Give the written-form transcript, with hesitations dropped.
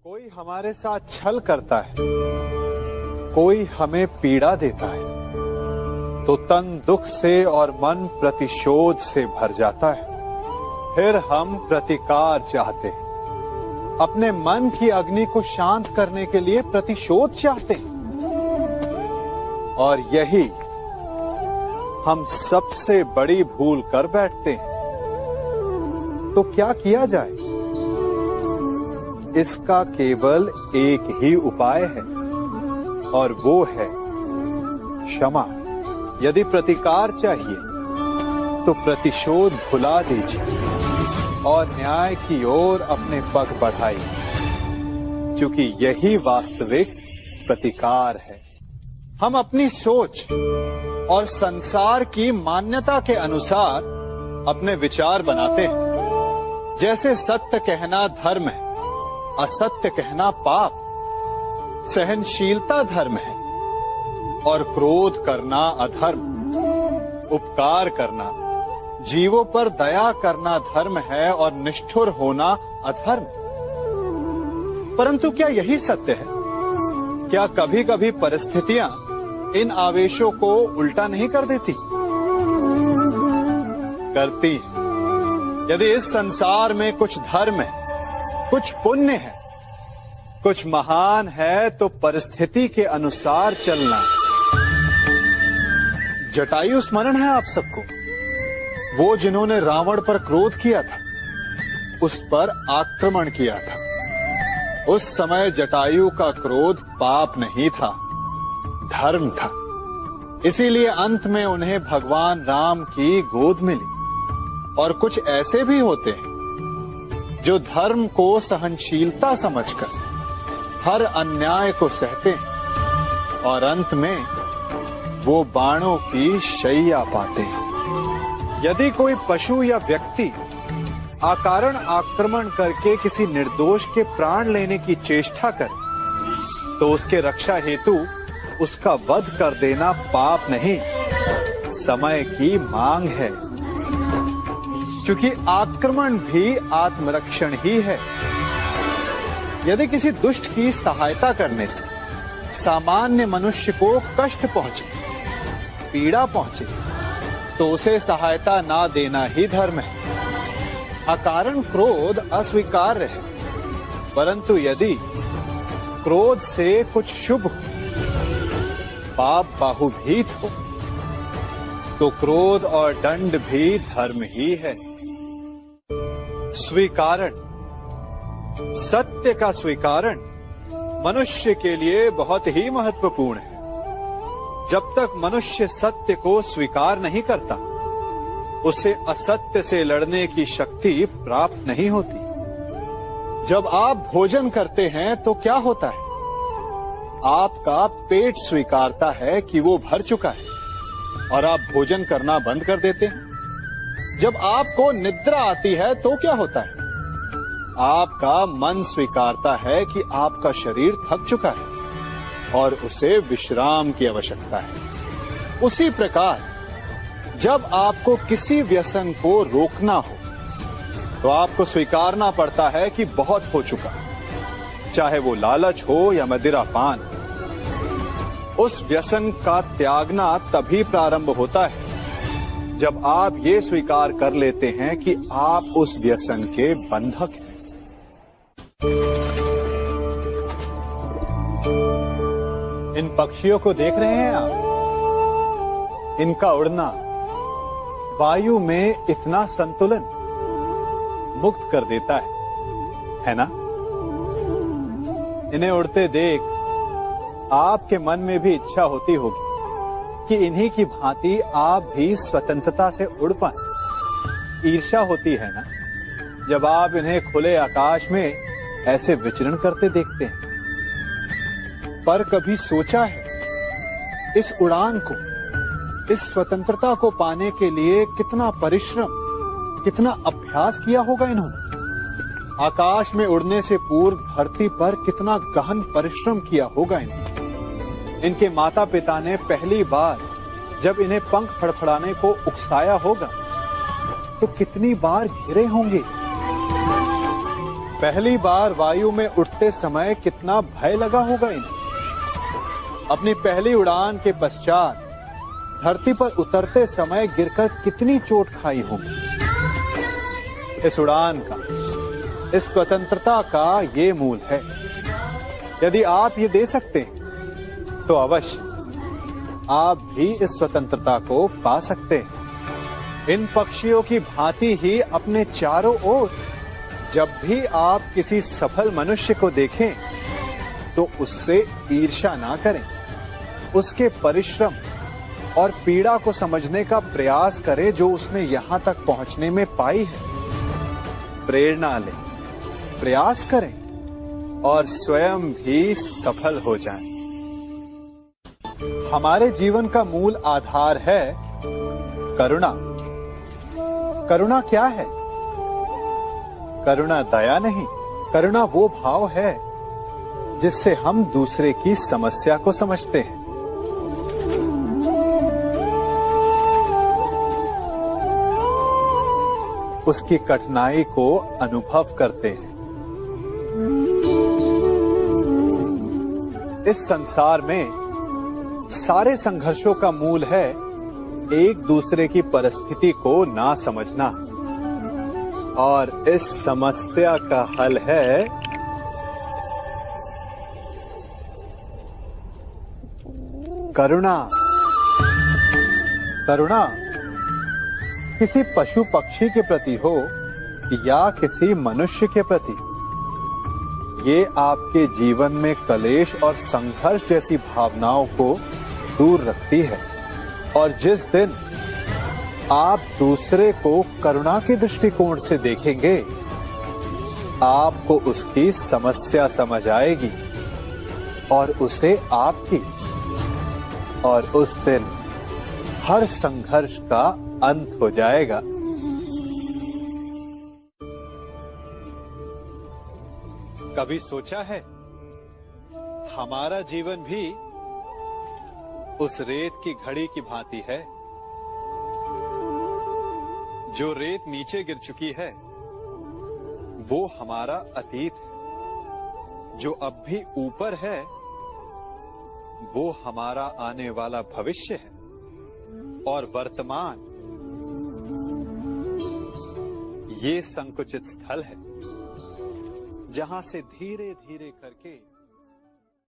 कोई हमारे साथ छल करता है, कोई हमें पीड़ा देता है, तो तन दुख से और मन प्रतिशोध से भर जाता है। फिर हम प्रतिकार चाहते हैं, अपने मन की अग्नि को शांत करने के लिए प्रतिशोध चाहते हैं। और यही हम सबसे बड़ी भूल कर बैठते हैं। तो क्या किया जाए? इसका केवल एक ही उपाय है और वो है क्षमा। यदि प्रतिकार चाहिए तो प्रतिशोध भुला दीजिए और न्याय की ओर अपने पग बढ़ाइए, क्योंकि यही वास्तविक प्रतिकार है। हम अपनी सोच और संसार की मान्यता के अनुसार अपने विचार बनाते हैं। जैसे सत्य कहना धर्म है, असत्य कहना पाप, सहनशीलता धर्म है और क्रोध करना अधर्म, उपकार करना, जीवों पर दया करना धर्म है और निष्ठुर होना अधर्म। परंतु क्या यही सत्य है? क्या कभी कभी परिस्थितियां इन आवेशों को उल्टा नहीं कर देती? करती हैं। यदि इस संसार में कुछ धर्म है, कुछ पुण्य है, कुछ महान है, तो परिस्थिति के अनुसार चलना। जटायु स्मरण है आप सबको, वो जिन्होंने रावण पर क्रोध किया था, उस पर आक्रमण किया था। उस समय जटायु का क्रोध पाप नहीं था, धर्म था। इसीलिए अंत में उन्हें भगवान राम की गोद मिली। और कुछ ऐसे भी होते हैं जो धर्म को सहनशीलता समझकर हर अन्याय को सहते हैं और अंत में वो बाणों की शैया पाते हैं। यदि कोई पशु या व्यक्ति अकारण आक्रमण करके किसी निर्दोष के प्राण लेने की चेष्टा करे, तो उसके रक्षा हेतु उसका वध कर देना पाप नहीं, समय की मांग है। क्योंकि आक्रमण भी आत्मरक्षण ही है। यदि किसी दुष्ट की सहायता करने से सामान्य मनुष्य को कष्ट पहुंचे, पीड़ा पहुंचे, तो उसे सहायता ना देना ही धर्म है। अकारण क्रोध अस्वीकार्य है, परंतु यदि क्रोध से कुछ शुभ हो, पाप बाहुभीत हो, तो क्रोध और दंड भी धर्म ही है। स्वीकारण, सत्य का स्वीकारण मनुष्य के लिए बहुत ही महत्वपूर्ण है। जब तक मनुष्य सत्य को स्वीकार नहीं करता, उसे असत्य से लड़ने की शक्ति प्राप्त नहीं होती। जब आप भोजन करते हैं तो क्या होता है? आपका पेट स्वीकारता है कि वो भर चुका है और आप भोजन करना बंद कर देते हैं। जब आपको निद्रा आती है तो क्या होता है? आपका मन स्वीकारता है कि आपका शरीर थक चुका है और उसे विश्राम की आवश्यकता है। उसी प्रकार जब आपको किसी व्यसन को रोकना हो, तो आपको स्वीकारना पड़ता है कि बहुत हो चुका, चाहे वो लालच हो या मदिरापान। उस व्यसन का त्यागना तभी प्रारंभ होता है जब आप ये स्वीकार कर लेते हैं कि आप उस व्यसन के बंधक हैं। इन पक्षियों को देख रहे हैं आप? इनका उड़ना वायु में इतना संतुलन मुक्त कर देता है ना? इन्हें उड़ते देख आपके मन में भी इच्छा होती होगी कि इन्हीं की भांति आप भी स्वतंत्रता से उड़ पाएं। ईर्ष्या होती है ना, जब आप इन्हें खुले आकाश में ऐसे विचरण करते देखते हैं। पर कभी सोचा है, इस उड़ान को, इस स्वतंत्रता को पाने के लिए कितना परिश्रम, कितना अभ्यास किया होगा इन्होंने? आकाश में उड़ने से पूर्व धरती पर कितना गहन परिश्रम किया होगा इन्होंने? इनके माता पिता ने पहली बार जब इन्हें पंख फड़फड़ाने को उकसाया होगा, तो कितनी बार घिरे होंगे। पहली बार वायु में उड़ते समय कितना भय लगा होगा इन्हें। अपनी पहली उड़ान के पश्चात धरती पर उतरते समय गिरकर कितनी चोट खाई होगी। इस उड़ान का, इस स्वतंत्रता का ये मूल है। यदि आप ये दे सकते हैं तो अवश्य आप भी इस स्वतंत्रता को पा सकते हैं। इन पक्षियों की भांति ही अपने चारों ओर जब भी आप किसी सफल मनुष्य को देखें तो उससे ईर्ष्या ना करें। उसके परिश्रम और पीड़ा को समझने का प्रयास करें जो उसने यहां तक पहुंचने में पाई है। प्रेरणा लें, प्रयास करें और स्वयं भी सफल हो जाएं। हमारे जीवन का मूल आधार है करुणा। करुणा क्या है? करुणा दया नहीं, करुणा वो भाव है जिससे हम दूसरे की समस्या को समझते हैं। उसकी कठिनाई को अनुभव करते हैं। इस संसार में सारे संघर्षों का मूल है एक दूसरे की परिस्थिति को ना समझना, और इस समस्या का हल है करुणा। करुणा किसी पशु पक्षी के प्रति हो या किसी मनुष्य के प्रति, ये आपके जीवन में कलेश और संघर्ष जैसी भावनाओं को दूर रखती है। और जिस दिन आप दूसरे को करुणा के दृष्टिकोण से देखेंगे, आपको उसकी समस्या समझ आएगी और उसे आपकी, और उस दिन हर संघर्ष का अंत हो जाएगा। कभी सोचा है हमारा जीवन भी उस रेत की घड़ी की भांति है? जो रेत नीचे गिर चुकी है वो हमारा अतीत है। जो अब भी ऊपर है वो हमारा आने वाला भविष्य है। और वर्तमान ये संकुचित स्थल है जहां से धीरे धीरे करके